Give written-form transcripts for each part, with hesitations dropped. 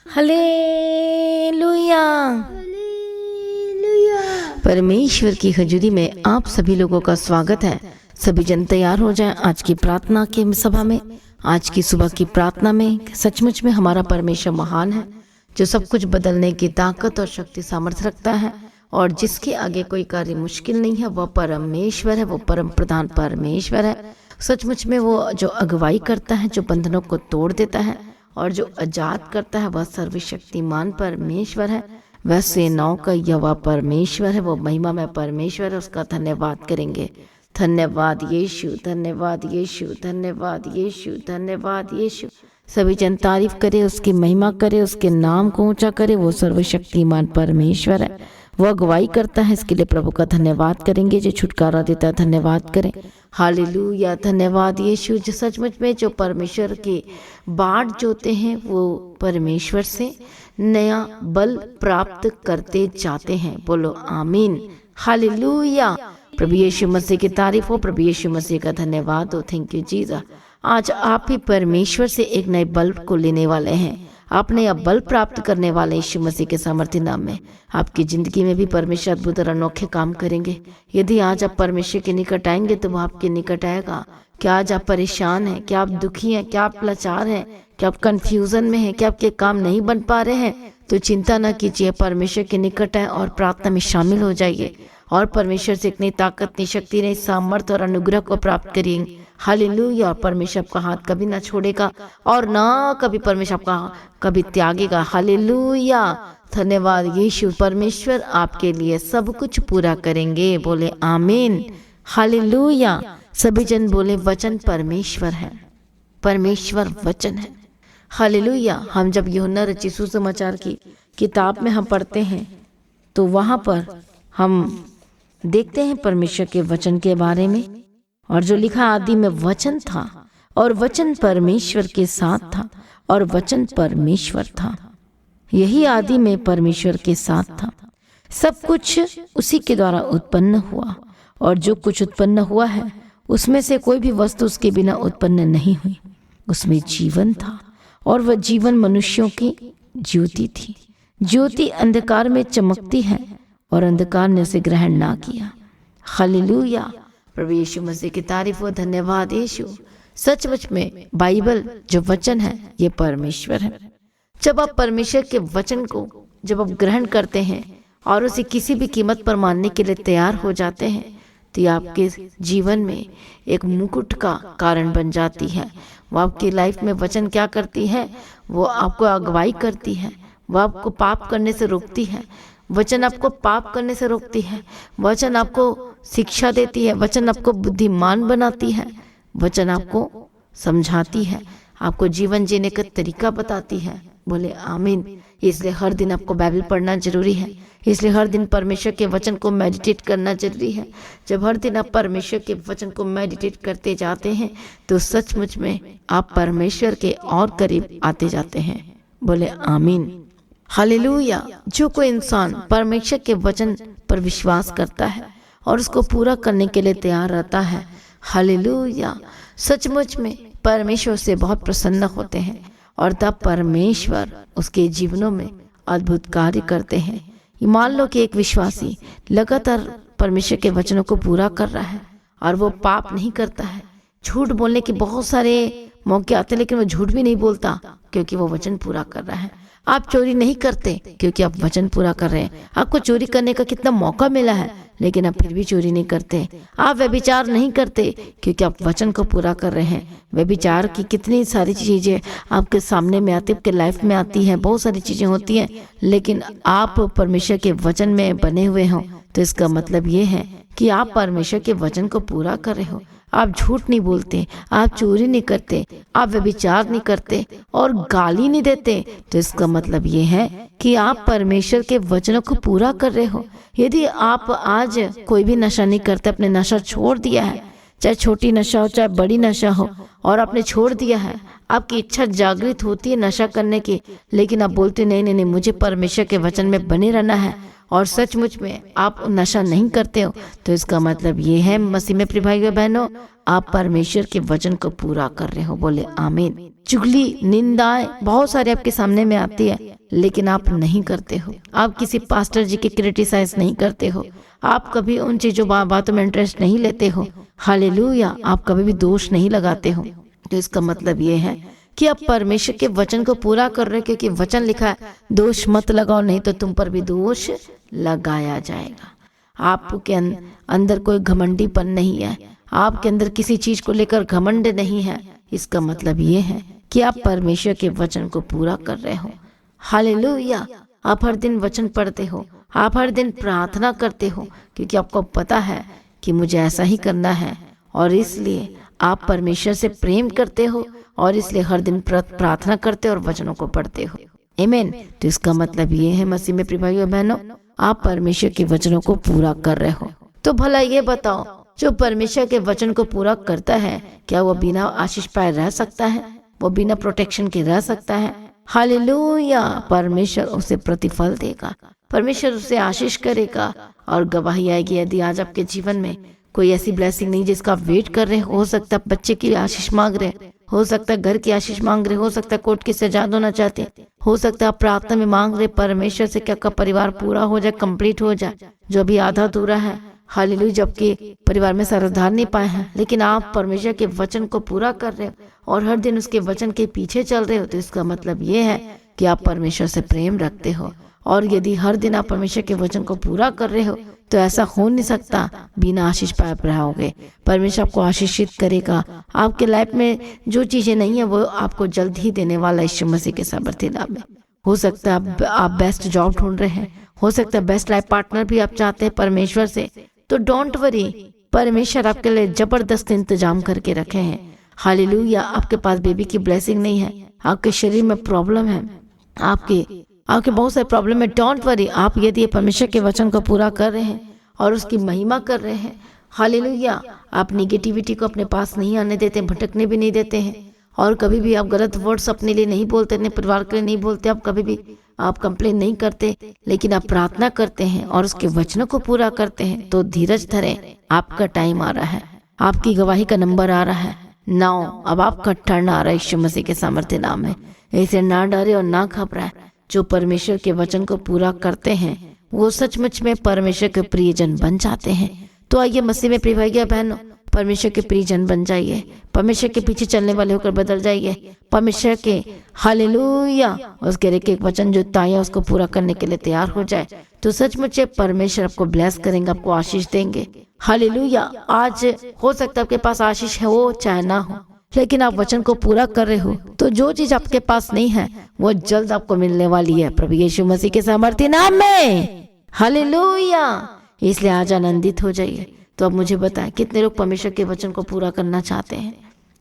Hallelujah. परमेश्वर की हजूरी में आप सभी लोगों का स्वागत है। सभी जन तैयार हो जाएं आज की प्रार्थना के सभा में। आज की सुबह की प्रार्थना में सचमुच में हमारा परमेश्वर महान है, जो सब कुछ बदलने की ताकत और शक्ति सामर्थ्य रखता है, और जिसके आगे कोई कार्य मुश्किल नहीं है। वह परमेश्वर है, वो परम प्रधान परमेश्वर है। सचमुच में वो जो अगुवाई करता है, जो बंधनों को तोड़ देता है और जो आजाद करता है, वह सर्वशक्तिमान परमेश्वर है। वह सेनाओं का यहोवा परमेश्वर है, वो महिमा में परमेश्वर है। उसका धन्यवाद करेंगे। धन्यवाद यीशु, धन्यवाद यीशु, धन्यवाद यीशु, धन्यवाद यीशु। सभी जन तारीफ करे, उसकी महिमा करे, उसके नाम को ऊंचा करे। वो सर्वशक्तिमान परमेश्वर है, वो अगुवाई करता है। इसके लिए प्रभु का धन्यवाद करेंगे। जो छुटकारा देता है, धन्यवाद करें। हालेलुया, धन्यवाद यीशु। जो सचमुच में जो परमेश्वर के बाट जोते हैं, वो परमेश्वर से नया बल प्राप्त करते जाते हैं। बोलो आमीन। हालेलुया। प्रभु यीशु मसीह की तारीफ हो, प्रभु यीशु मसीह का धन्यवाद हो। Thank you Jesus. आज आप ही परमेश्वर से एक नए बल को लेने वाले हैं। आप नया बल प्राप्त करने वाले यीशु मसीह के सामर्थ्य नाम में। आपकी जिंदगी में भी परमेश्वर अद्भुत और अनोखे काम करेंगे। यदि आज आप परमेश्वर के निकट आएंगे तो वो आपके निकट आएगा। क्या आज आप परेशान हैं? क्या आप दुखी हैं? क्या आप लाचार हैं? क्या आप कंफ्यूजन में हैं? क्या आपके काम नहीं बन पा रहे हैं? तो चिंता न कीजिए, परमेश्वर के निकट आए और प्रार्थना में शामिल हो जाइए और परमेश्वर से एक नई ताकत, नई शक्ति, नई सामर्थ्य और अनुग्रह को प्राप्त करिए। हालेलुया। परमेश्वर आपका हाथ कभी ना छोड़ेगा और ना कभी परमेश्वर आपका कभी त्यागेगा। हालेलुया। धन्यवाद यीशु। परमेश्वर आपके लिए सब कुछ पूरा करेंगे। बोले आमीन। हालेलुया। सभी जन बोले वचन परमेश्वर है, परमेश्वर वचन है। हालेलुया। हम जब यूहन्ना रचित सुसमाचार की किताब में हम पढ़ते हैं तो वहाँ पर हम देखते हैं परमेश्वर के वचन के बारे में, और जो लिखा आदि में वचन था और वचन परमेश्वर के साथ था और वचन परमेश्वर था। यही आदि में परमेश्वर के साथ था। सब कुछ उसी के द्वारा उत्पन्न हुआ, और जो कुछ उत्पन्न हुआ है उसमें से कोई भी वस्तु उसके बिना उत्पन्न नहीं हुई। उसमें जीवन था और वह जीवन मनुष्यों की ज्योति थी। ज्योति अंधकार में चमकती है और अंधकार ने उसे ग्रहण ना किया। हालेलुया। प्रभु यीशु मसीह की तारीफ हो। धन्यवाद यीशु। सचमुच में बाइबल जो वचन है ये परमेश्वर है। जब आप परमेश्वर के वचन को जब आप ग्रहण करते हैं और उसे किसी भी कीमत पर मानने के लिए तैयार हो जाते हैं तो ये आपके जीवन में एक मुकुट का कारण बन जाती है। वो आपकी लाइफ में वचन क्या करती है? वो आपको अगुवाई करती है। वो आपको पाप करने से रोकती है। वचन आपको पाप करने से रोकती है। वचन आपको शिक्षा देती है। वचन आपको बुद्धिमान बनाती है। वचन आपको समझाती है, आपको जीवन जीने का तरीका बताती है। बोले आमीन। इसलिए हर दिन आपको बाइबल पढ़ना जरूरी है। इसलिए हर दिन परमेश्वर के वचन को मेडिटेट करना जरूरी है। जब हर दिन आप परमेश्वर के वचन को मेडिटेट करते जाते हैं तो सचमुच में आप परमेश्वर के और करीब आते जाते हैं। बोले आमीन। हालेलुया। जो कोई इंसान परमेश्वर के वचन पर विश्वास करता है और उसको पूरा करने के लिए तैयार रहता है, हालेलुया, सचमुच में परमेश्वर से बहुत प्रसन्न होते हैं और तब परमेश्वर उसके जीवनों में अद्भुत कार्य करते हैं। मान लो कि एक विश्वासी लगातार परमेश्वर के वचनों को पूरा कर रहा है और वो पाप नहीं करता है। झूठ बोलने के बहुत सारे मौके आते हैं लेकिन वो झूठ भी नहीं बोलता क्योंकि वो वचन पूरा कर रहा है। आप चोरी नहीं करते क्योंकि आप वचन पूरा कर रहे हैं। आपको चोरी करने का कितना मौका मिला है लेकिन आप फिर भी चोरी नहीं करते। आप व्यभिचार नहीं करते क्योंकि आप वचन को पूरा कर रहे हैं। व्यभिचार की कितनी सारी चीजें आपके सामने में आती, आपके लाइफ में आती हैं, बहुत सारी चीजें होती हैं, लेकिन आप परमेश्वर के वचन में बने हुए हो तो इसका मतलब ये है कि आप परमेश्वर के वचन को पूरा कर रहे हो। आप झूठ नहीं बोलते, आप चोरी नहीं करते, आप व्यभिचार नहीं करते और गाली नहीं देते, तो इसका मतलब ये है कि आप परमेश्वर के वचनों को पूरा कर रहे हो। यदि आप आज कोई भी नशा नहीं करते, अपने नशा छोड़ दिया है, चाहे छोटी नशा हो चाहे बड़ी नशा हो, और आपने छोड़ दिया है, आपकी इच्छा जागृत होती है नशा करने की, लेकिन आप बोलते नहीं नहीं नहीं मुझे परमेश्वर के वचन में बने रहना है और सचमुच में आप नशा नहीं करते हो, तो इसका मतलब ये है मसीह में प्रिय भाइयों बहनों, आप परमेश्वर के वचन को पूरा कर रहे हो। बोले आमीन। चुगली, निंदाएं बहुत सारे आपके सामने में आती है, लेकिन आप नहीं करते हो। आप किसी पास्टर जी के क्रिटिसाइज नहीं करते हो। आप कभी उन चीज़ों बातों में इंटरेस्ट नहीं लेते हो। हालेलुया। आप कभी भी दोष नहीं लगाते हो। तो इसका मतलब ये है कि आप परमेश्वर के वचन को पूरा कर रहे हो, क्योंकि वचन लिखा है दोष मत लगाओ, नहीं तो तुम पर भी दोष लगाया जाएगा। आपके अंदर कोई घमंडीपन नहीं है, आपके अंदर किसी चीज को लेकर घमंड नहीं है। इसका मतलब ये है कि आप परमेश्वर के वचन को पूरा कर रहे हो। हालेलुया। आप हर दिन वचन पढ़ते हो, आप हर दिन प्रार्थना करते हो, क्योंकि आपको पता है कि मुझे ऐसा ही करना है, और इसलिए आप परमेश्वर से प्रेम करते हो, और इसलिए हर दिन प्रार्थना करते हो और वचनों को पढ़ते हो। आमीन। तो इसका मतलब ये है मसीह में प्रिय भाइयों बहनों, आप परमेश्वर के वचनों को पूरा कर रहे हो। तो भला ये बताओ, जो परमेश्वर के वचन को पूरा करता है, क्या वो बिना आशीष पाए रह सकता है? वो बिना प्रोटेक्शन के रह सकता है? हालेलुया। परमेश्वर उसे प्रतिफल देगा, परमेश्वर उसे आशीष करेगा, और गवाही आएगी। यदि आज आपके जीवन में कोई ऐसी ब्लेसिंग नहीं जिसका आप वेट कर रहे हो सकता है बच्चे की आशीष मांग रहे, हो सकता है घर की आशीष मांग रहे, हो सकता है कोर्ट की सजा होना चाहते हैं, हो सकता है आप प्रार्थना में मांग रहे परमेश्वर से कि आपका परिवार पूरा हो जाए, कंप्लीट हो जाए, जो अभी आधा अधूरा है। हालेलुया। जबकि परिवार में सावधान नहीं पाए हैं, लेकिन आप परमेश्वर के वचन को पूरा कर रहे हो और हर दिन उसके वचन के पीछे चल रहे हो, तो इसका मतलब ये है कि आप परमेश्वर से प्रेम रखते हो। और यदि हर दिन आप परमेश्वर के वचन को पूरा कर रहे हो, तो ऐसा हो नहीं सकता बिना आशीष पाए रहोगे। परमेश्वर आपको आशीषित करेगा। आपके लाइफ में जो चीजें नहीं है वो आपको जल्द ही देने वाला यीशु मसीह के सामर्थ्य नाम में। हो सकता है आप बेस्ट जॉब ढूंढ रहे हैं, हो सकता है बेस्ट लाइफ पार्टनर भी आप चाहते हैं परमेश्वर से, तो डोंट वरी, परमेश्वर आपके लिए जबरदस्त इंतजाम करके रखे हैं। हालेलुया। आपके पास बेबी की ब्लेसिंग नहीं है, आपके शरीर में प्रॉब्लम है, आपके बहुत सारे प्रॉब्लम है, डोंट वरी। आप यदि परमेश्वर के वचन को पूरा कर रहे हैं और उसकी महिमा कर रहे हैं, हालेलुया, आप निगेटिविटी को अपने पास नहीं आने देते, भटकने भी नहीं देते हैं, और कभी भी आप गलत वर्ड्स अपने लिए नहीं बोलते, अपने परिवार के लिए नहीं बोलते, आप कभी भी आप कंप्लेन नहीं करते, लेकिन आप प्रार्थना करते हैं और उसके वचनों को पूरा करते हैं, तो धीरज धरें, आपका टाइम आ रहा है, आपकी गवाही का नंबर आ रहा है। नाउ अब आपका टर्न आ रहा है यीशु मसीह के सामर्थ्य नाम में। ऐसे ना डरे और ना घबराए। जो परमेश्वर के वचन को पूरा करते हैं वो सचमुच में परमेश्वर के प्रियजन बन जाते हैं। तो आइए मसीह में प्रिय भाइयों बहनों, परमेश्वर के प्रियजन बन जाइए, परमेश्वर के पीछे चलने वाले होकर बदल जाइए, परमेश्वर के हालेलुया उसके एक वचन जो ताया उसको पूरा करने के लिए तैयार हो जाए, तो सचमुच परमेश्वर आपको ब्लेस करेंगे, आपको आशीष देंगे। हालेलुया। आज हो सकता है आपके पास आशीष है वो चाहे ना हो, लेकिन आप वचन को पूरा कर रहे हो, तो जो चीज आपके पास नहीं है वो जल्द आपको मिलने वाली है प्रभु यीशु मसीह के सामर्थ्य नाम में। हालेलुया। इसलिए आज आनंदित हो जाइए। तो अब मुझे बताएं, कितने लोग परमेश्वर के वचन को पूरा करना चाहते हैं?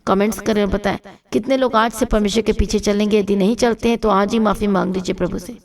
कमेंट्स करें और बताएं कितने लोग आज से परमेश्वर के पीछे चलेंगे। यदि नहीं चलते हैं तो आज ही माफी मांग लीजिए प्रभु से,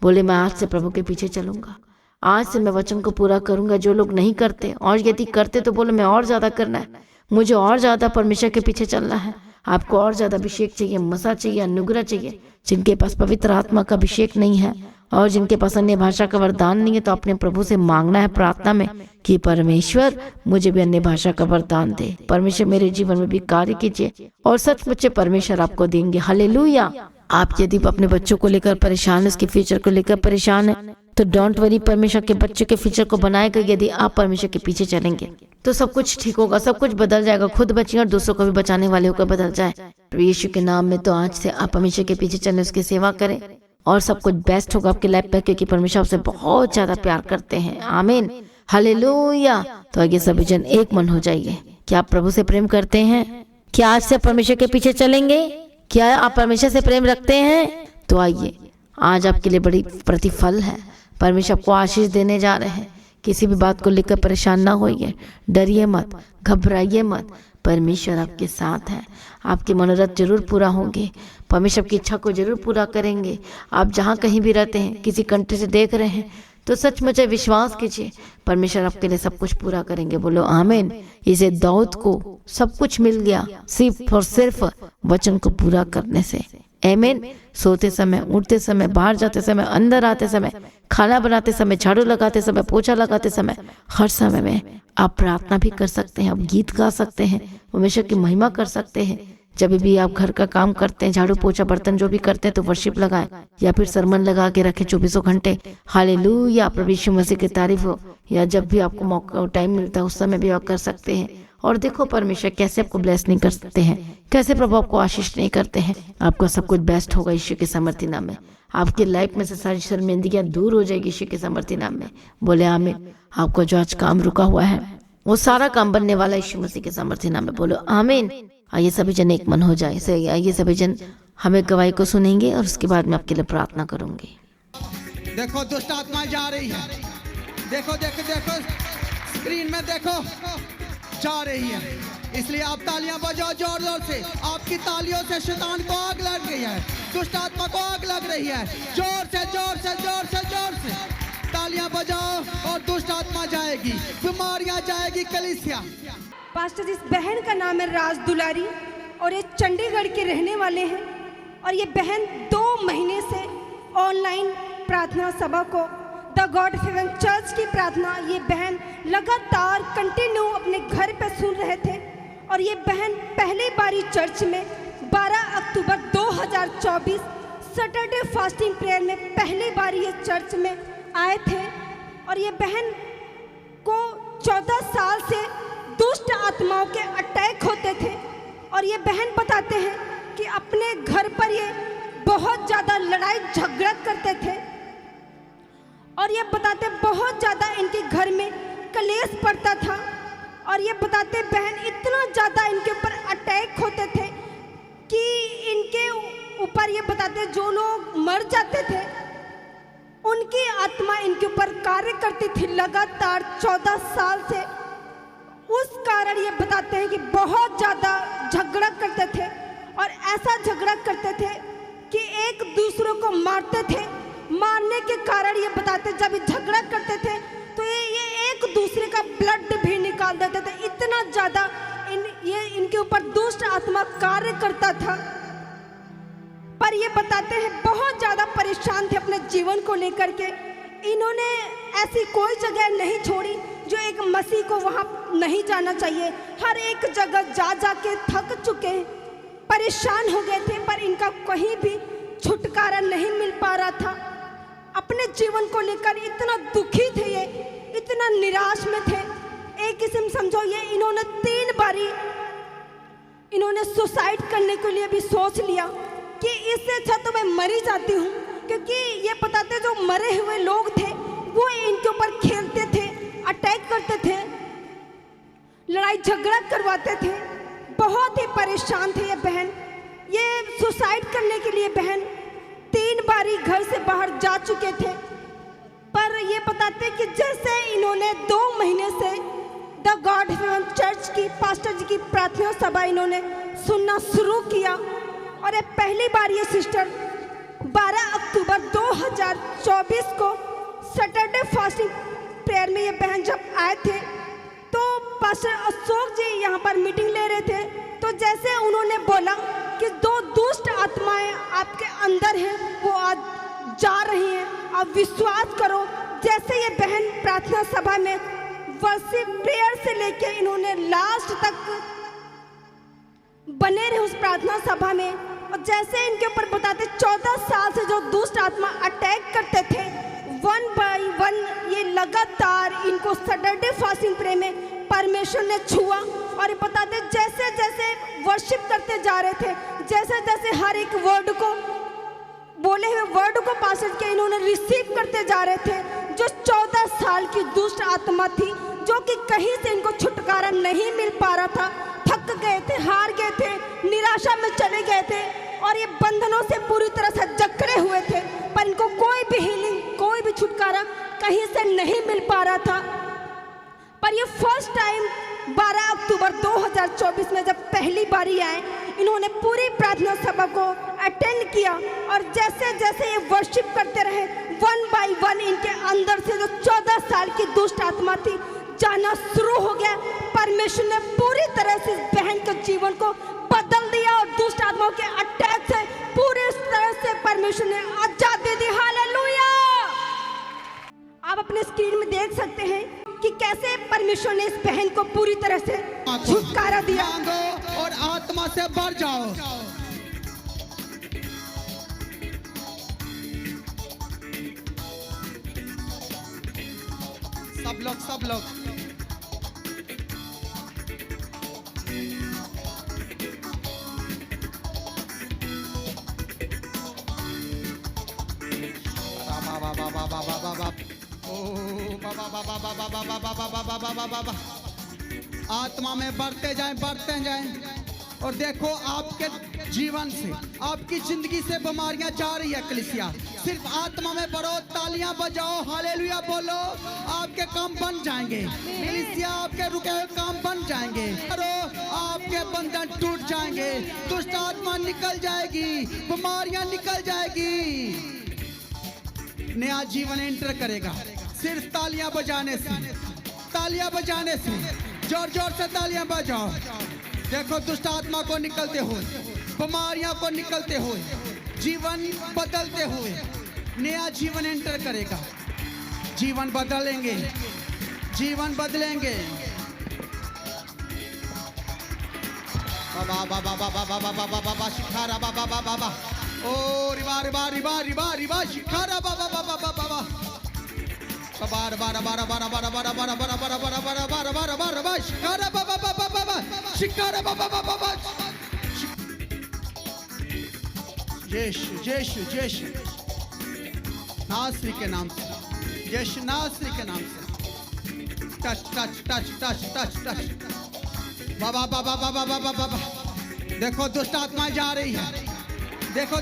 बोले मैं आज से प्रभु के पीछे चलूंगा, आज से मैं वचन को पूरा करूंगा। जो लोग नहीं करते और यदि करते तो बोले मैं और ज्यादा करना है, मुझे और ज्यादा परमेश्वर के पीछे चलना है। आपको और ज्यादा अभिषेक चाहिए, मसा चाहिए, अनुग्रह चाहिए। जिनके पास पवित्र आत्मा का अभिषेक नहीं है और जिनके पास अन्य भाषा का वरदान नहीं है, तो अपने प्रभु से मांगना है प्रार्थना में कि परमेश्वर मुझे भी अन्य भाषा का वरदान दे, परमेश्वर मेरे जीवन में भी कार्य कीजिए, और सचमुच परमेश्वर आपको देंगे। हालेलुया। आप यदि अपने बच्चों को लेकर परेशान है, उसके फ्यूचर को लेकर परेशान है, तो डोंट वरी, परमेश्वर के बच्चों के फ्यूचर को बनाएगा। यदि आप परमेश्वर के पीछे चलेंगे तो सब कुछ ठीक होगा, सब कुछ बदल जाएगा। खुद बचिए और दूसरों को भी बचाने वाले होकर बदल जाए यीशु के नाम में। तो आज से आप परमेश्वर के पीछे चलें, उसकी सेवा करें, और सब कुछ बेस्ट होगा आपके लाइफ में, क्योंकि परमेश्वर आपसे बहुत ज्यादा प्यार करते हैं। आमीन। हालेलुया। तो आगे सभी जन एक मन हो जाइए। क्या आप प्रभु से प्रेम करते हैं? क्या आज से परमेश्वर के पीछे चलेंगे? क्या आप परमेश्वर से प्रेम रखते हैं? तो आइए, आज आपके लिए बड़ी प्रतिफल है। परमेश्वर आपको आशीष देने जा रहे हैं। किसी भी बात को लेकर परेशान ना होइए, डरिए मत, घबराइए मत। परमेश्वर आपके साथ है, आपके मनोरथ जरूर पूरा होंगे, परमेश्वर की इच्छा को जरूर पूरा करेंगे। आप जहाँ कहीं भी रहते हैं, किसी कंट्री से देख रहे हैं, तो सचमुच विश्वास कीजिए, परमेश्वर आपके लिए सब कुछ पूरा करेंगे। बोलो आमीन। इसे दाऊद को सब कुछ मिल गया सिर्फ और सिर्फ वचन को पूरा करने से। आमीन। सोते समय, उठते समय, बाहर जाते समय, अंदर आते समय, खाना बनाते समय, झाड़ू लगाते समय, पोछा लगाते समय, हर समय में आप प्रार्थना भी कर सकते हैं, आप गीत गा सकते हैं, परमेश्वर की महिमा कर सकते हैं। जब भी आप घर का काम करते हैं, झाड़ू पोछा बर्तन जो भी करते हैं, तो वर्शिप लगाएं या फिर सरमन लगा के रखें 24 घंटे। हालेलुया, प्रभु यीशु मसीह की तारीफ हो। या जब भी आपको मौका टाइम मिलता है उस समय भी आप कर सकते हैं। और देखो परमेश्वर कैसे आपको ब्लेस नहीं कर सकते हैं, कैसे प्रभु आपको आशीष नहीं करते हैं। आपका सब कुछ बेस्ट होगा यीशु के सामर्थ्य नाम में। आपकी लाइफ में से सारी शर्मिंदगियां दूर हो जाएगी यीशु के सामर्थ्य नाम में। बोले आमीन। आपका जो आज काम रुका हुआ है वो सारा काम बनने वाला यीशु मसीह के सामर्थ्य नाम में। बोलो आमीन। आइए सभी जन एक मन हो जाए। सही, आइए सभी जन हमें गवाही को सुनेंगे और उसके बाद मैं आपके लिए प्रार्थना करूंगी। देखो दुष्ट आत्मा जा रही है, देखो देखो देखो स्क्रीन में देखो, जा रही है। इसलिए आप तालियां बजाओ जोर जोर से। आपकी तालियों से शैतान को आग लग रही है, दुष्ट आत्मा को आग लग रही है। जोर से जोर से जोर से जोर से तालियां बजाओ और दुष्ट आत्मा जाएगी, बीमारियां जाएगी। कलीसिया पास्टर जी, इस बहन का नाम है राज दुलारी और ये चंडीगढ़ के रहने वाले हैं। और ये बहन 2 महीने से ऑनलाइन प्रार्थना सभा को, द गॉड हेवन चर्च की प्रार्थना, ये बहन लगातार कंटिन्यू अपने घर पे सुन रहे थे। और ये बहन पहली बारी चर्च में 12 अक्टूबर 2024 सैटरडे फास्टिंग प्रेयर में पहली बारी ये चर्च में आए थे। और ये बहन को 14 साल से दुष्ट आत्माओं के अटैक होते थे। और ये बहन बताते हैं कि अपने घर पर ये बहुत ज़्यादा लड़ाई झगड़ा करते थे। और ये बताते बहुत ज़्यादा इनके घर में कलेश पड़ता था। और ये बताते बहन इतना ज़्यादा इनके ऊपर अटैक होते थे कि इनके ऊपर, ये बताते जो लोग मर जाते थे उनकी आत्मा इनके ऊपर कार्य करती थी लगातार 14 साल से। उस कारण ये बताते हैं कि बहुत ज़्यादा झगड़ा करते थे और ऐसा झगड़ा करते थे कि एक दूसरे को मारते थे। मारने के कारण ये बताते जब ये झगड़ा करते थे तो ये एक दूसरे का ब्लड भी निकाल देते थे। इतना ज़्यादा इनके ऊपर दुष्ट आत्मा कार्य करता था। पर ये बताते हैं बहुत ज़्यादा परेशान थे अपने जीवन को लेकर के। इन्होंने ऐसी कोई जगह नहीं छोड़ी जो एक मसीह को वहाँ नहीं जाना चाहिए। हर एक जगह जा जा के थक चुके, परेशान हो गए थे, पर इनका कहीं भी छुटकारा नहीं मिल पा रहा था। अपने जीवन को लेकर इतना दुखी थे, ये इतना निराश में थे। एक किस्म समझो ये इन्होंने 3 बारी इन्होंने सुसाइड करने के लिए भी सोच लिया कि इससे अच्छा तो मैं मर ही जाती हूँ। क्योंकि ये बताते जो मरे हुए लोग थे वो इनके ऊपर खेलते थे, अटैक करते थे, लड़ाई झगड़ा करवाते थे। बहुत ही परेशान थे ये बहन। ये सुसाइड करने के लिए बहन 3 बारी घर से बाहर जा चुके थे। पर ये बताते कि जैसे इन्होंने 2 महीने से द गॉड हेवन चर्च की पास्टर जी की प्रार्थना सभा इन्होंने सुनना शुरू किया। और ये पहली बार ये सिस्टर 12 अक्टूबर 2024 को सैटरडे फास्टिंग प्रेयर में ये बहन जब आए थे तो पास्टर अशोक जी यहाँ पर मीटिंग ले रहे थे। तो जैसे उन्होंने बोला कि 2 दुष्ट आत्माएं आपके अंदर हैं, वो आज जा रही हैं, आप विश्वास करो। जैसे ये बहन प्रार्थना सभा में वर्शिप प्रेयर से लेके इन्होंने लास्ट तक बने रहे उस प्रार्थना सभा में। और जैसे इनके ऊपर बताते 14 साल से जो दुष्ट आत्मा अटैक करते थे 1 बाय 1 ये लगातार इनको सैटरडे फास्टिंग प्रेयर में परमेश्वर ने छुआ। और ये बताते जैसे जैसे वर्शिप करते जा रहे थे, जैसे जैसे हर एक वर्ड को, बोले हुए वर्ड को पास्टर के इन्होंने रिसीव करते जा रहे थे। जो 14 साल की दुष्ट आत्मा थी जो कि कहीं से इनको छुटकारा नहीं मिल पा रहा था, थक गए थे, हार गए थे, निराशा में चले गए थे और ये बंधनों से पूरी तरह से जकड़े हुए थे। पर इनको कोई भी हीलिंग, कोई भी छुटकारा कहीं से नहीं मिल पा रहा था। पर ये फर्स्ट टाइम 12 अक्टूबर 2024 में जब पहली बारी आए, इन्होंने पूरी प्रार्थना सभा को अटेंड किया। और जैसे जैसे ये वर्शिप करते रहे 1 बाय 1 इनके अंदर से जो 14 साल की दुष्ट आत्मा थी जाना शुरू हो गया। परमेश्वर ने पूरी तरह से इस बहन के जीवन को बदल दिया और दुष्ट आत्माओं के अटैक से पूरी तरह से परमेश्वर ने आजादी दी। हालेलुया। आप अपने स्क्रीन में देख सकते हैं कि कैसे परमेश्वर ने इस बहन को पूरी तरह से छुटकारा दिया। और आत्मा से भर जाओ। सब लोग आत्मा में बढ़ते जाएं और देखो आपके जीवन से, आपकी जिंदगी से बीमारियां जा रही है कलीसिया। सिर्फ आत्मा में बढ़ो, तालियां बजाओ, हालेलुया बोलो, आपके काम बन जाएंगे कलीसिया, आपके रुके हुए काम बन जाएंगे। करो, आपके बंधन टूट जाएंगे, दुष्ट आत्मा निकल जाएगी, बीमारियां निकल जाएगी, नया जीवन एंटर करेगा सिर्फ तालियां बजाने से। जोर जोर से तालियां बजाओ। देखो दुष्ट आत्मा को निकलते हुए, बीमारियां को निकलते हुए, जीवन बदलते हुए, नया जीवन एंटर करेगा। जीवन बदलेंगे। बाबा शिखारा बाबा ओ रिबा शिखारा बाबा बार शिकारा बाबा यीशु नासरी के नाम से, यीशु नासरी के नाम से टच बाबा देखो दुष्ट आत्माएं जा रही है। देखो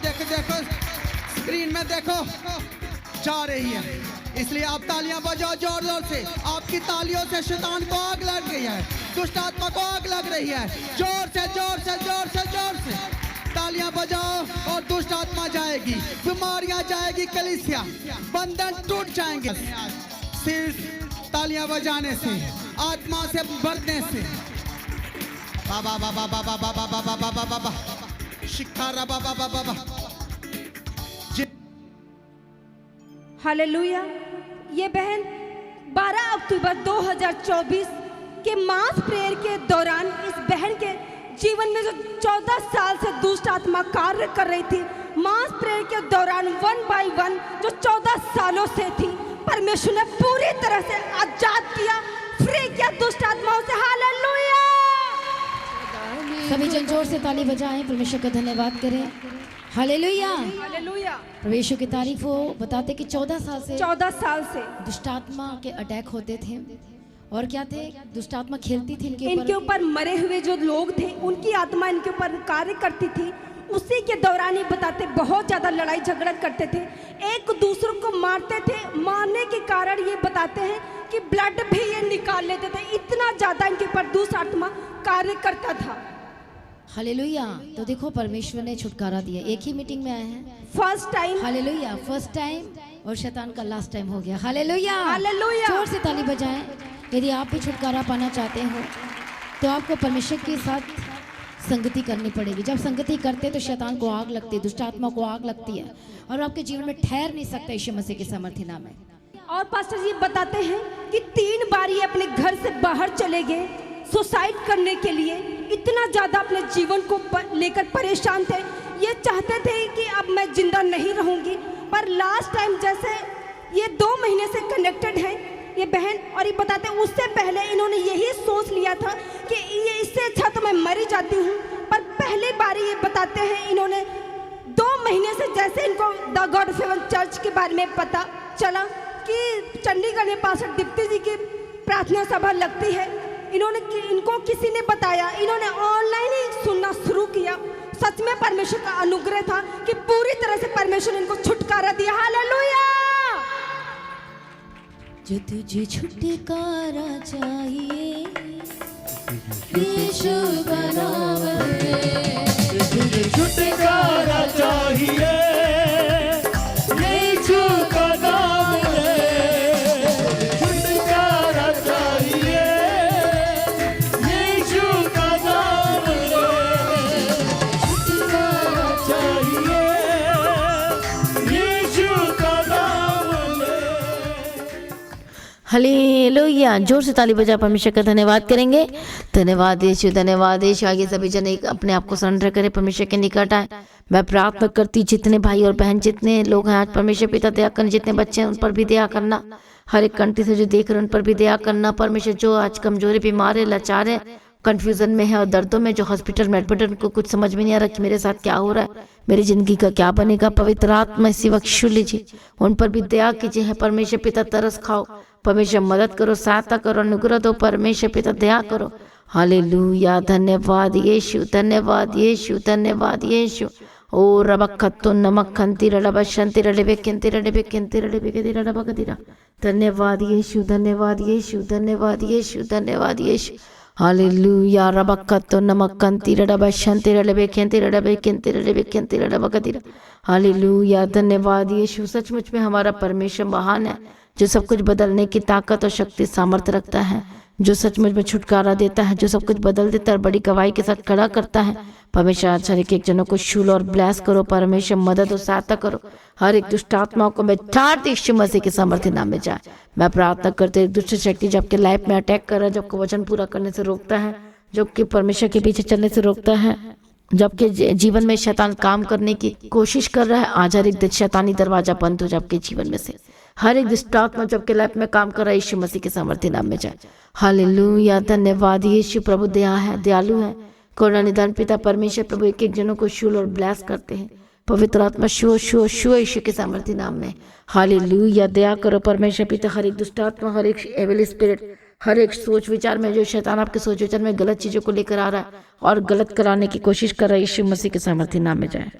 स्क्रीन में देखो जा रही है। इसलिए आप तालियां बजाओ जोर जोर से। आपकी तालियों से शैतान को आग लग रही है, दुष्ट आत्मा को आग लग रही है। जोर से तालियां बजाओ और दुष्ट आत्मा जाएगी, बीमारियां जाएगी कलीसिया, बंधन टूट जाएंगे सिर्फ तालियां बजाने से, आत्मा से भरने से। बाबा शिकारा बाबा हालेलुया। ये बहन 12 अक्टूबर 2024 के मास प्रेयर के दौरान इस बहन के जीवन में जो 14 साल से दुष्ट आत्मा कार्य कर रही थी, मास प्रेयर के दौरान 1 बाय 1 जो 14 सालों से थी, परमेश्वर ने पूरी तरह से आजाद किया, फ्री किया दुष्ट आत्माओं से। हालेलुया। सभी जन जोर से ताली बजाएं, परमेश्वर का धन्यवाद करें। हालेलुया। प्रभु यीशु की तारीफ हो। बताते कि 14 साल से दुष्ट आत्मा के अटैक होते थे। और क्या थे? दुष्ट आत्मा खेलती थी इनके ऊपर मरे हुए जो लोग थे उनकी आत्मा इनके ऊपर कार्य करती थी। उसी के दौरान ही बताते बहुत ज़्यादा लड़ाई झगड़ा करते थे, एक दूसरे को मारते थे। मारने के कारण ये बताते हैं कि ब्लड भी ये निकाल लेते थे, इतना ज़्यादा इनके ऊपर दुष्ट आत्मा कार्य करता था। हालेलुया। तो देखो परमेश्वर ने छुटकारा दिया। एक ही मीटिंग में आए हैं, first time. Hallelujah, first time, और शैतान का लास्ट टाइम हो गया। हालेलुया। हालेलुया। जोर से ताली बजाएं। यदि आप भी छुटकारा पाना चाहते हो तो आपको परमेश्वर के साथ संगति करनी पड़ेगी। जब संगति करते तो शैतान को आग लगती है, दुष्ट आत्मा को आग लगती है और आपके जीवन में ठहर नहीं सकता यीशु मसीह के सामर्थ्य नाम में। और पास्टर जी बताते हैं कि 3 बार ये अपने घर से बाहर चले गए सुसाइड करने के लिए। इतना ज़्यादा अपने जीवन को लेकर परेशान थे, ये चाहते थे कि अब मैं जिंदा नहीं रहूंगी। पर लास्ट टाइम जैसे ये 2 महीने से कनेक्टेड है ये बहन, और ये बताते हैं उससे पहले इन्होंने यही सोच लिया था कि ये इससे अच्छा तो मैं मर ही जाती हूँ। पर पहली बार ये बताते हैं इन्होंने 2 महीने से जैसे इनको the God of haven church के बारे में पता चला कि चंडीगढ़ में पास्टर दीप्ति जी की प्रार्थना सभा लगती है, इनको किसी ने बताया, इन्होंने ऑनलाइन ही सुनना शुरू किया। सच में परमेश्वर का अनुग्रह था कि पूरी तरह से परमेश्वर ने इनको छुटकारा दिया। हालेलुया। जो तुझे छुटकारा चाहिए यीशु का नाम है, तुझे छुटकारा चाहिए यीशु का नाम है, छुटकारा चाहिए यीशु का नाम है, छुटकारा चाहिए यीशु का नाम है। हालेलुया। जोर से ताली बजा परमेश्वर का धन्यवाद करेंगे। धन्यवाद यीशु, धन्यवाद यीशु। आगे सभी जन एक अपने आप को सरेंडर करें, परमेश्वर के निकट आए। मैं प्रार्थना करती जितने भाई और बहन जितने लोग हैं आज परमेश्वर पिता दया करना, जितने बच्चे हैं उन पर भी दया करना, हर एक कंट्री से जो देख रहे हैं उन पर भी दया करना। परमेश्वर जो आज कमजोरी, बीमार है, लाचार है, कंफ्यूजन में है और दर्दों में, जो हॉस्पिटल में एडमिट, उनको कुछ समझ में नहीं आ रहा कि मेरे साथ क्या हो रहा है, मेरी जिंदगी का क्या बनेगा, पवित्र आत्मा इसी वक्त छू लीजिए, उन पर भी दया कीजिए। है परमेश्वर पिता तरस खाओ, परमेश्वर मदद करो, सहायता करो, अनुग्रह दो, परमेश्वर पिता दया करो। हालेलुया। धन्यवाद यीशु, धन्यवाद यीशु, धन्यवाद यीशु। ओ रबखत्तो नमखंती रडब शंती रडबे केंती रडबे केंती रडबे के रडब कदिरा। धन्यवाद यीशु, धन्यवाद यीशु, धन्यवाद यीशु, धन्यवाद यीशु। हालेलुया। रबखत्तो नमखंती रडब शंती रडबे केंती रडबे केंती रडबे केंती रडब कदिरा। हालेलुया। धन्यवाद यीशु। सचमुच में हमारा परमेश्वर महान है, जो सब कुछ बदलने की ताकत और शक्ति सामर्थ्य रखता है, जो सचमुच में छुटकारा देता है, जो सब कुछ बदल देता है, बड़ी गवाही के साथ खड़ा करता है। परमेश्वर आज हर एक जनों को छू लो और ब्लेस करो, परमेश्वर मदद और सहायता करो। हर एक दुष्ट आत्माओं को मैं ठाट यीशु मसीह के सामर्थ्य नाम में जाए। मैं प्रार्थना करते एक दुष्ट शक्ति जो आपके लाइफ में अटैक कर रहा है, जो आपको वचन पूरा करने से रोकता है, जो आपके परमेश्वर के पीछे चलने से रोकता है, जब आपके जीवन में शैतान काम करने की कोशिश कर रहा है, आज हर एक शैतानी दरवाजा बंद हो जाए आपके जीवन में से। हर एक दुष्ट आत्मा जो आपके लाइफ में काम कर रहा है, यीशु मसीह के सामर्थ्य नाम में जाए। हालेलुया। धन्यवाद यीशु। प्रभु दया है, दयालु है, करुणा निदान पिता परमेश्वर प्रभु एक एक जनों को छू और ब्लेस करते हैं। पवित्र आत्मा छुओ छुओ छुओ यीशु के सामर्थ्य नाम में। हालेलुया। दया करो परमेश्वर पिता, हर एक दुष्ट आत्मा, हर एक एविल स्पिरिट, हर एक सोच विचार में जो शैतान आपके सोच विचार में गलत चीजों को लेकर आ रहा है और गलत कराने की कोशिश कर रहा है, यीशु मसीह के सामर्थ्य नाम में जाए।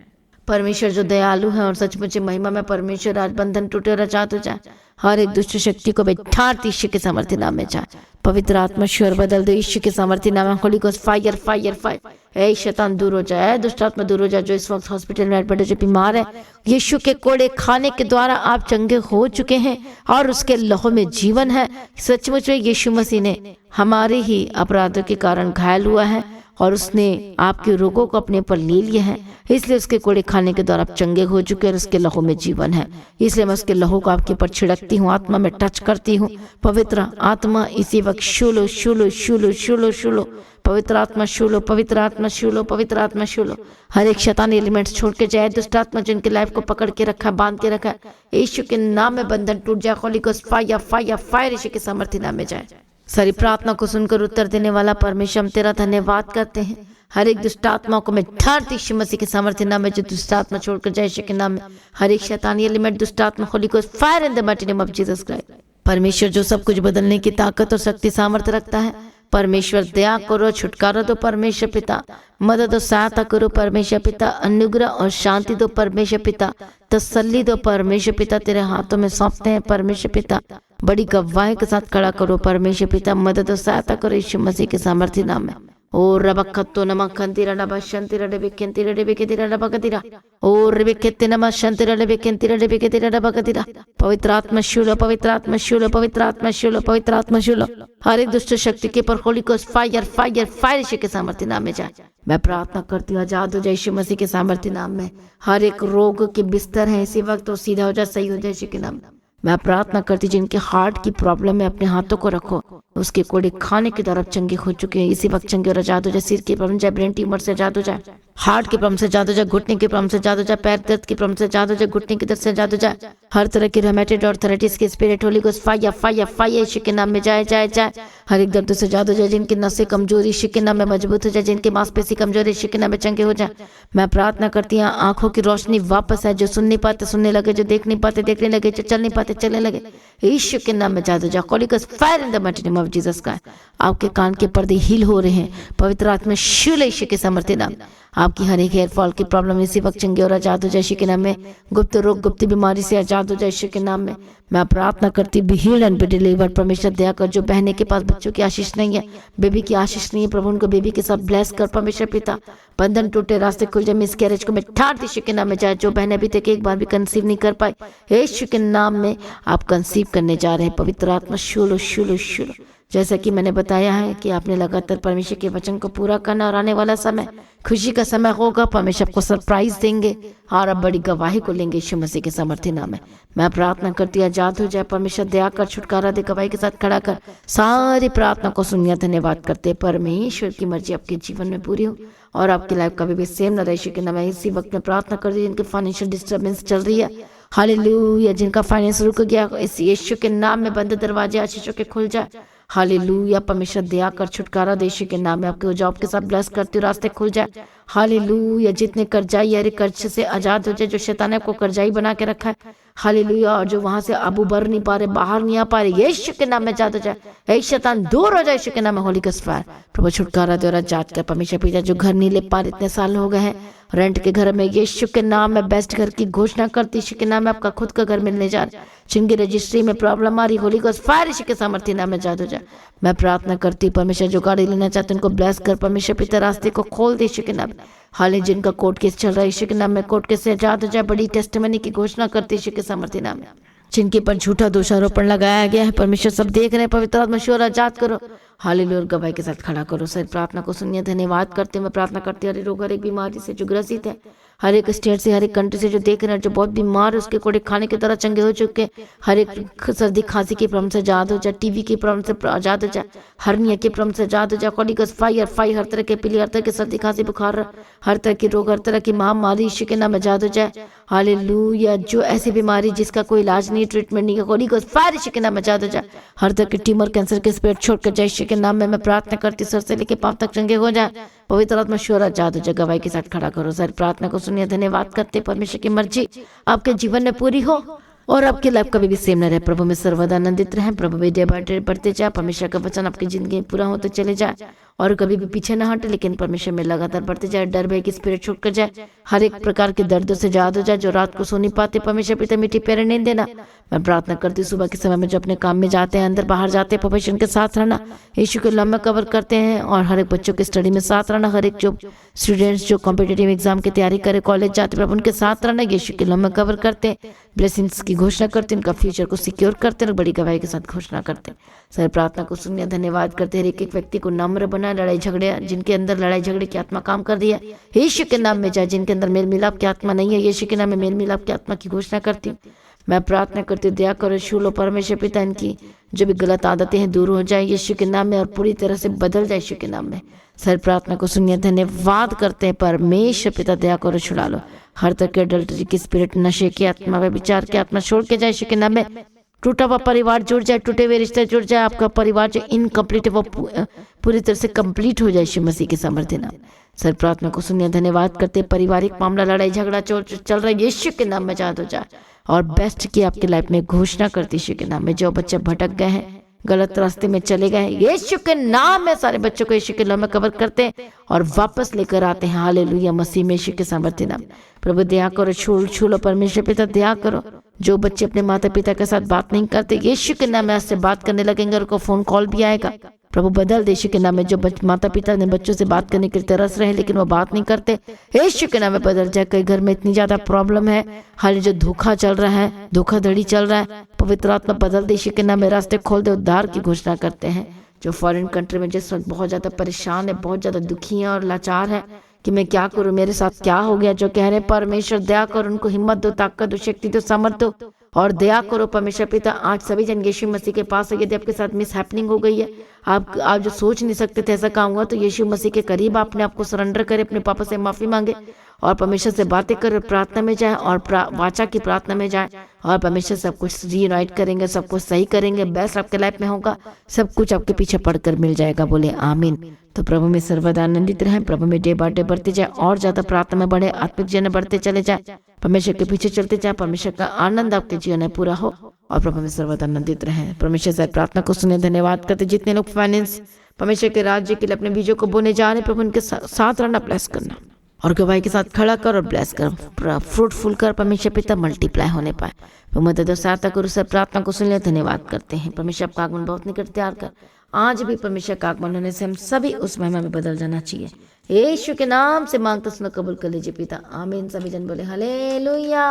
परमेश्वर जो दयालु है और सचमुच महिमा में, परमेश्वर आज बंधन टूटे और आजाद हो जाए। हर एक दुष्ट शक्ति को बैठार यीशु के सामर्थ्य नाम में जाए। पवित्र आत्मा श्वर बदल दो यीशु के सामर्थ्य नाम में। Holy ghost fire fire fire. ऐ शैतान दूर हो जाए, दुष्ट आत्मा दूर हो जाए, जो इस वक्त हॉस्पिटल में एडमिट, जो बीमार है, यीशु के कोड़े खाने के द्वारा आप चंगे हो चुके हैं और उसके लहू में जीवन है। सचमुच में यीशु मसीह ने हमारे ही अपराधों के कारण घायल हुआ है और उसने आपके रोगों को अपने पर ले लिए हैं, इसलिए उसके कोड़े खाने के द्वारा आप चंगे हो चुके हैं और उसके लहू में जीवन है। इसलिए मैं उसके लहू को आपके ऊपर छिड़कती हूँ, आत्मा में टच करती हूँ। पवित्र आत्मा इसी वक्त शूलो शूलो शूलो शूलो शूलो। पवित्र आत्मा शूलो, पवित्र आत्मा शूलो, पवित्र आत्मा शूलो। हर एक शैतानी एलिमेंट्स छोड़ के जाए, दुष्ट आत्मा जिनके लाइफ को पकड़ के रखा है, बांध के रखा है, यीशु के नाम में बंधन टूट जाए। Holy ghost fire fire fire Yeshu के सामर्थ्य नाम में जाए। सारी प्रार्थना को सुनकर उत्तर देने वाला परमेश्वर, हम तेरा धन्यवाद करते हैं। हर एक दुष्ट आत्मा को मैं ठारती यीशु मसीह के सामर्थ्य नाम में, जो दुष्ट आत्मा छोड़कर जाए यीशु के नाम में। हर एक शैतानी एलिमेंट, दुष्ट आत्मा, Holi ghost fire in the mighty name of Jesus Christ. परमेश्वर जो सब कुछ बदलने की ताकत और शक्ति सामर्थ्य रखता है, परमेश्वर दया करो, छुटकारा दो परमेश्वर पिता, मदद और सहायता करो परमेश्वर पिता, अनुग्रह और शांति दो परमेश्वर पिता, तसल्ली दो परमेश्वर पिता। तेरे हाथों में सौंपते हैं परमेश्वर पिता, बड़ी गवाही के साथ खड़ा करो परमेश्वर पिता, मदद और सहायता करो यीशु मसीह के सामर्थ्य नाम में। ओ रबखत्तो नमखंती रडब शंती रडबे केंती रडबे के रडब कदिरा। ओ रबखत्ते नम शंती रडबे केंती रडबे के रडब कदिरा। पवित्र आत्मा शूलो, पवित्र आत्मा शूलो, पवित्र आत्मा शूलो, पवित्र आत्मा शूलो। हर एक दुष्ट शक्ति के पर holy ghost fire fire fire Yeshu के सामर्थ्य नाम में जाए। मैं प्रार्थना करती हूँ, आजाद हो जाए यीशु मसीह के सामर्थ्य नाम में। हर एक रोग के बिस्तर है इसी वक्त, तो सीधा हो जाए, सही हो जाए यीशु के नाम में। मैं प्रार्थना करती, जिनके हार्ट की प्रॉब्लम है अपने हाथों को रखो, उसके कोड़े खाने के द्वारा चंगे हो चुके हैं, इसी वक्त चंगे और आजाद हो जाए। सिर की प्रॉब्लम जाए, ब्रेन ट्यूमर से आजाद हो जाए, हार्ट की प्रॉब्लम से आजाद हो जाए, घुटने की प्रॉब्लम से आजाद हो जाए, पैर दर्द की प्रॉब्लम से आजाद हो जाए, घुटने की दर्द से आजाद हो जाए। हर तरह की रोमेटॉइड आर्थराइटिस के spirit holy ghost fire fire fire Yeshu के नाम में जाए जाए जाए। हर एक दर्द से आजाद हो जाए, जिनकी नसें कमजोरी यीशु के नाम में मजबूत हो जाए, जिनकी मांसपेशी कमजोरी यीशु के नाम में चंगे हो जाए। मैं प्रार्थना करती हूँ, आंखों की रोशनी वापस है, जो सुन नहीं पाते सुनने लगे, जो देख नहीं पाते देखने लगे, जो चल नहीं पाते चलने लगे, यीशु के नाम में जादू हो जाए। Holy ghost fire in the mighty name of Jesus Christ. आपके कान के पर्दे हील हो रहे हैं, पवित्र आत्मा शूल यीशु के सामर्थ्य नाम। आपकी हर एक हेयर फॉल की प्रॉब्लम इसी वक्त चंगे और आजाद हो जाए यीशु के नाम में। गुप्त रोग, गुप्त बीमारी से आजाद हो जाए यीशु के नाम में। मैं प्रार्थना करती, be healed and be delivered. परमेश्वर दया कर, जो बहने के पास बच्चों की आशीष नहीं है, बेबी की आशीष नहीं है, प्रभु उनको बेबी के साथ ब्लेस कर परमेश्वर पिता। बंधन टूटे, रास्ते खुल जाए, मिसकैरेज को मैं ठार यीशु के नाम में जाए। जो बहन अभी तक एक बार भी कंसीव नहीं कर पाई, यीशु के नाम में आप कंसीव करने जा रहे हैं। पवित्र आत्मा शूलो शूलो शूलो जैसा कि मैंने बताया है कि आपने लगातार परमेश्वर के वचन को पूरा करना और आने वाला समय खुशी का समय होगा। परमेश्वर आपको सरप्राइज देंगे और आप बड़ी गवाही को लेंगे यीशु मसीह के सामर्थ्य नाम में। मैं प्रार्थना करती आजाद हो जाए, परमेश्वर दया कर छुटकारा दे, गवाही के साथ खड़ा कर सारी प्रार्थना को सुनिए। धन्यवाद करते परमेश्वर की मर्जी आपके जीवन में पूरी हो और आपकी लाइफ कभी भी सेम न रहे। यीशु के नाम में इसी वक्त में प्रार्थना कर दी जिनके फाइनेंशियल डिस्टर्बेंस चल रही है, हालेलुया, जिनका फाइनेंस रुक गया, इस यीशु के नाम में बंद दरवाजे आशीषों के खुल जाए। हालेलुया, परमेश्वर दया कर छुटकारा दे यीशु के नाम में। आपके जॉब के साथ ब्लेस करती हूँ, रास्ते खुल जाए। हालेलुया, जितने कर्जाई यारे कर्ज से आजाद हो जाए, जो शैतान ने आपको कर्जाई बना के रखा है, हालेलुया, और जो वहां से अब उबर नहीं पा रहे, बाहर नहीं आ पा रहे, यीशु के नाम में आजाद हो जाए। ऐ शैतान दूर हो जाए यीशु के नाम में। होली गॉस्ट फायर प्रभु छुटकारा दे और आजाद कर। परमेश्वर पिता जो घर नहीं ले पा रहे, इतने साल हो गए हैं रेंट के घर में, यीशु के नाम में बेस्ट घर की घोषणा करती, यीशु के नाम में आपका खुद का घर मिलने जा रहा है। जिनकी रजिस्ट्री में प्रॉब्लम आ रही, होली गॉस्ट फायर यीशु के सामर्थ्य नाम में आजाद हो जाए। मैं प्रार्थना करती हूँ परमेश्वर जो गाड़ी लेना चाहते हैं उनको ब्लेस कर, परमेश्वर पिता रास्ते को खोल दे यीशु के नाम में। हाल जिनका कोर्ट केस चल रहा है, यीशु के नाम में कोर्ट केस से आजाद हो जाए। बड़ी टेस्टिमनी की घोषणा करते यीशु के सामर्थ्य नाम में। जिनके पर झूठा दोषारोपण लगाया गया है, परमेश्वर सब देख रहे हैं, पवित्र आत्मा शोर आजाद करो। हालेलुया, गवाही के साथ खड़ा करो। सर प्रार्थना को सुनिए, धन्यवाद करते हैं। मैं प्रार्थना करती हूँ हर रोग, हर एक बीमारी से जो ग्रसित है, हर एक स्टेट से, हर एक कंट्री से जो देख रहे हैं, जो बहुत बीमार है, उसके कोड़े खाने की तरह चंगे हो चुके हैं, हर एक सर्दी खांसी की प्रॉब्लम से आजाद हो जाए, टीवी की प्रॉब्लम से आजाद हो जाए, हर्निया की प्रॉब्लम से आजाद हो जाए। होली गॉस्ट फायर, हर तरह के पीली, हर तरह की सर्दी खांसी बुखार, हर तरह की रोग, हर तरह की महामारी यीशु के नाम में आजाद हो जाए। हालेलुया, जो ऐसी बीमारी जिसका कोई इलाज नहीं, ट्रीटमेंट नहीं है, होली गॉस्ट फायर यीशु के नाम में आजाद हो जाए। हर तरह के ट्यूमर, कैंसर के स्पिरिट छोड़ कर जाए यीशु के नाम में। मैं प्रार्थना करती सर से लेके पांव तक चंगे हो जाए, पवित्र आत्मा शोर आजाद हो जाए। गवाही के साथ खड़ा करो। सर प्रार्थना को सुनिए, धन्यवाद करते परमेश्वर की मर्जी आपके जीवन में पूरी हो और आपकी लाइफ कभी भी सेम न रहे। प्रभु में सर्वदा आनंदित रहे, प्रभु में डे बाय डे बढ़ते जाए। परमेश्वर का वचन आपकी जिंदगी में पूरा होते चले जाए और कभी भी पीछे ना हटे, लेकिन परमेश्वर में लगातार बढ़ते जाए। डर भय की स्पिरिट छूट कर जाए, हर एक प्रकार के दर्दों से आजाद हो जाए। जो रात को सो नहीं पाते, परमेश्वर पिता मीठी पैर नहीं देना। मैं प्रार्थना करती हूँ सुबह के समय में जो अपने काम में जाते हैं, अंदर बाहर जाते हैं, परमेश्वर के साथ रहना, यीशु के नाम में कवर करते हैं। और हर एक बच्चों के स्टडी में साथ रहना, हर एक जो स्टूडेंट्स जो कॉम्पिटेटिव एग्जाम की तैयारी करे, कॉलेज जाते हैं, उनके साथ रहना, यीशु के नाम में कवर करते हैं। ब्लेसिंग्स की घोषणा करते हैं, उनका फ्यूचर को सिक्योर करते हैं, बड़ी गवाही के साथ घोषणा करते हैं। सर प्रार्थना को सुनिए, धन्यवाद करते हैं। एक एक व्यक्ति को नम्र बना, लड़ाई झगड़े जिनके अंदर लड़ाई झगड़े की आत्मा काम कर दिया, यीशु के नाम में जाए। जिनके अंदर मेल मिलाप की आत्मा नहीं है, यीशु के नाम में मेल मिलाप की आत्मा की घोषणा करती हूँ। मैं प्रार्थना करती हूँ दया करो, छू लो परमेश्वर पिता, इनकी जो भी गलत आदतें हैं दूर हो जाए यीशु के नाम में और पूरी तरह से बदल जाए यीशु के नाम में। सर प्रार्थना को सुनिए, धन्यवाद करते हैं परमेश्वर पिता, दया करो, छुड़ा लो हर तरह के अडल्टरी की स्पिरिट, नशे की आत्मा, विचार की आत्मा छोड़ के जाए यीशु के नाम में। टूटा हुआ परिवार जुड़ जाए, टूटे हुए रिश्ते जुड़ जाए। आपका परिवार जो इनकम्प्लीट है वो पूरी तरह से कंप्लीट हो जाए यीशु मसीह के सामर्थ्य नाम। सर प्रार्थना को सुनिए, धन्यवाद करते हैं। पारिवारिक मामला, लड़ाई झगड़ा चल रहा है, यीशु के नाम में आजाद हो जाए और बेस्ट की आपकी लाइफ में घोषणा करती यीशु के नाम में। जो बच्चे भटक गए हैं, गलत रास्ते में चले गए हैं, यीशु के नाम में सारे बच्चों को यीशु के नाम में कवर करते हैं और वापस लेकर आते हैं। हालेलुया, मसीह में यीशु के सामर्थ्य नाम। प्रभु दया करो, छू लो परमेश्वर पिता, दया करो। जो बच्चे अपने माता पिता के साथ बात नहीं करते, यीशु के नाम में आज से बात करने लगेंगे और उनको फोन कॉल भी आएगा। प्रभु बदल दे यीशु के नाम में। जो माता पिता ने बच्चों से बात करने के लिए तरस रहे लेकिन वो बात नहीं करते, यीशु के नाम में बदल जाए। कई घर में इतनी ज्यादा प्रॉब्लम है, हाल जो धोखा चल रहा है, धोखाधड़ी चल रहा है, पवित्र आत्मा बदल दे यीशु के नाम में। रास्ते खोल दे, उद्धार की घोषणा करते हैं। जो फॉरेन कंट्री में जिस वक्त बहुत ज्यादा परेशान है, बहुत ज्यादा दुखी है और लाचार है कि मैं क्या करूं, मेरे साथ क्या हो गया, जो कह रहे हैं परमेश्वर दया करो, उनको हिम्मत दो, ताकत दो, शक्ति दो, सामर्थ दो और दया करो परमेश्वर पिता। आज सभी जन यीशु मसीह के पास है। यदि आपके साथ मिस हैपनिंग हो गई है, आप जो सोच नहीं सकते थे ऐसा काम हुआ, तो यीशु मसीह के करीब अपने आप को सरेंडर करे, अपने पापा से माफी मांगे और परमेश्वर से बातें करे, प्रार्थना में जाए और वाचा की प्रार्थना में जाए और परमेश्वर सब कुछ रीयूनाइट करेंगे, सब कुछ सही करेंगे, बेस्ट आपके लाइफ में होगा, सब कुछ आपके पीछे पड़कर मिल जाएगा। बोले आमीन। तो प्रभु में सर्वदा आनंदित रहें, प्रभु में डे बाय डे बढ़ते जाए और ज्यादा प्रार्थना में बढ़े, आत्मिक जीवन बढ़ते चले जाए, परमेश्वर के पीछे चलते जाए, परमेश्वर का आनंद आपके जीवन में पूरा हो और प्रभु में सर्वदा आनंदित रहें। परमेश्वर से प्रार्थना को सुने, धन्यवाद करते। जितने लोग फाइनेंस परमेश्वर के राज्य के लिए अपने बीजों को बोने जा रहे, प्रभु उनके साथ रहना, ब्लेस करना और गवाही के साथ खड़ा कर और ब्लेस कर, फ्रूटफुल कर, परमेश्वर पिता मल्टीप्लाई होने पाए। मदद और सहायता करो। सर प्रार्थना को सुन लिया, धन्यवाद करते हैं। परमेश्वर आपका आगमन बहुत निकट तैयार कर, आज भी परमेश्वर का आगमन होने से हम सभी उस महिमा में बदल जाना चाहिए। यीशु के नाम से मांगते सुनो, कबूल कर लीजिए पिता, आमीन। सभी जन बोले हालेलुया।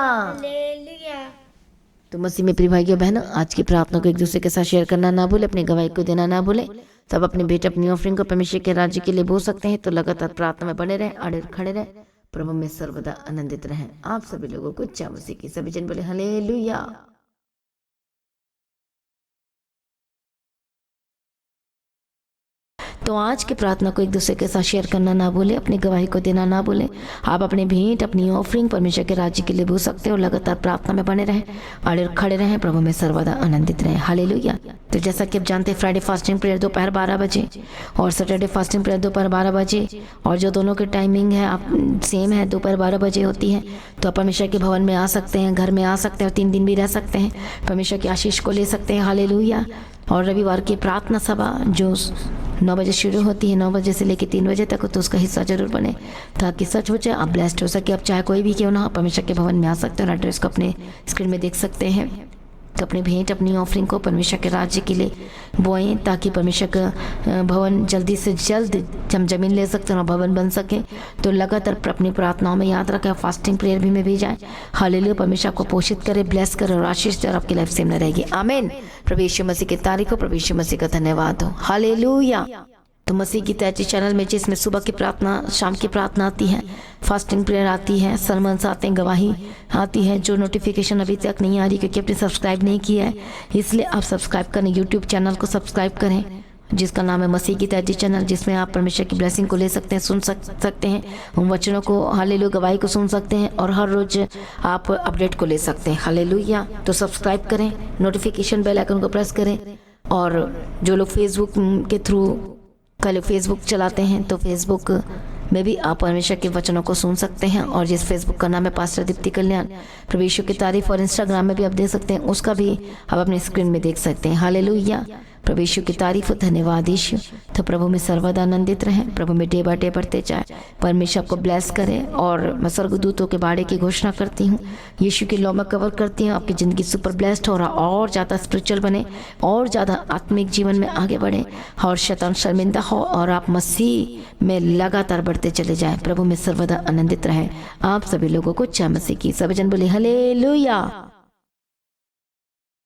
तो मसीह में प्रिय भाइयों बहनों, आज की प्रार्थना को एक दूसरे के साथ शेयर करना ना भूले, अपनी गवाही को देना ना भूले। तब अपने भेंट अपनी ऑफरिंग को परमेश्वर के राज्य के लिए बोल सकते हैं। तो लगातार प्रार्थना में बने रहें, अड़े खड़े रहें, प्रभु में सर्वदा आनंदित रहें। आप सभी लोगों को जय मसीह की। सभी जन बोले हालेलुया। तो आज की प्रार्थना को एक दूसरे के साथ शेयर करना ना भूले, अपनी गवाही को देना ना भूले। आप अपने भेंट अपनी ऑफरिंग परमेश्वर के राज्य के लिए बोल सकते हो। लगातार प्रार्थना में बने रहें, अड़े खड़े रहें, प्रभु में सर्वदा आनंदित रहें। हालेलुया। तो जैसा कि आप जानते हैं, फ्राइडे फास्टिंग प्रेयर दोपहर 12 बजे और सैटरडे फास्टिंग प्रेयर दोपहर 12 बजे, और जो दोनों की टाइमिंग है आप सेम है, दोपहर 12 बजे होती है। तो आप परमेश्वर के भवन में आ सकते हैं, घर में आ सकते हैं और 3 दिन भी रह सकते हैं, परमेश्वर की आशीष को ले सकते हैं। हालेलुया। और रविवार की प्रार्थना सभा जो 9 बजे शुरू होती है, 9 बजे से लेकर 3 बजे तक, तो उसका हिस्सा जरूर बने ताकि सच हो जाए, आप ब्लेस्ड हो सके। आप चाहे कोई भी क्यों ना हो, परमेश्वर के भवन में आ सकते हैं और एड्रेस को अपने स्क्रीन में देख सकते हैं। तो अपने भेंट अपनी ऑफरिंग को परमेश्वर के राज्य के लिए बोएं ताकि परमेश्वर का भवन जल्दी से जल्द हम जमीन ले सकते हैं और भवन बन सके। तो लगातार अपनी प्रार्थनाओं में याद रखें, फास्टिंग प्रेयर भी में भी जाए। हालेलुया। परमेश्वर आपको पोषित करे, ब्लेस करे और आशीष दे और आपकी लाइफ सेम न रहेगी। आमीन। प्रभु यीशु मसीह की तारीफ हो, प्रभु यीशु मसीह का धन्यवाद हो। हालेलुया। तो मसीह की तैची चैनल में जिसमें सुबह की प्रार्थना, शाम की प्रार्थना आती है, फास्टिंग प्रेयर आती है, सरमन्स आते हैं, गवाही आती है। जो नोटिफिकेशन अभी तक नहीं आ रही क्योंकि आपने सब्सक्राइब नहीं किया है, इसलिए आप सब्सक्राइब करें, यूट्यूब चैनल को सब्सक्राइब करें जिसका नाम है मसीह की तैची चैनल, जिसमें आप परमेश्वर की ब्लेसिंग को ले सकते हैं, सुन सकते हैं, उन वचनों को, हालेलुया, गवाही को सुन सकते हैं और हर रोज आप अपडेट को ले सकते हैं। हालेलुया। तो सब्सक्राइब करें, नोटिफिकेशन बेल आइकन को प्रेस करें। और जो लोग फेसबुक के थ्रू कल फेसबुक चलाते हैं, तो फेसबुक में भी आप परमेश्वर के वचनों को सुन सकते हैं। और जिस फेसबुक का नाम है पास्टर दीप्ति कल्याण, प्रभु यीशु की तारीफ, और इंस्टाग्राम में भी आप देख सकते हैं, उसका भी आप अपनी स्क्रीन में देख सकते हैं। हालेलुया। प्रभु यीशु की तारीफ, धन्यवाद यीशु। तो प्रभु में सर्वदा आनंदित रहें, प्रभु में डे बाय डे बढ़ते जाए, परमेश्वर आपको ब्लेस करे। और मैं स्वर्गदूतों के बाड़े की घोषणा करती हूँ, यीशु की लौ में कवर करती हूँ, आपकी ज़िंदगी सुपर ब्लेस्ड हो रहा, और ज़्यादा स्पिरिचुअल बने, और ज़्यादा आत्मिक जीवन में आगे बढ़े, और शैतान शर्मिंदा हो, और आप मसीह में लगातार बढ़ते चले जाएं। प्रभु में सर्वदा आनंदित रहें। आप सभी लोगों को जय मसीह की। सभी जन बोले हालेलुया।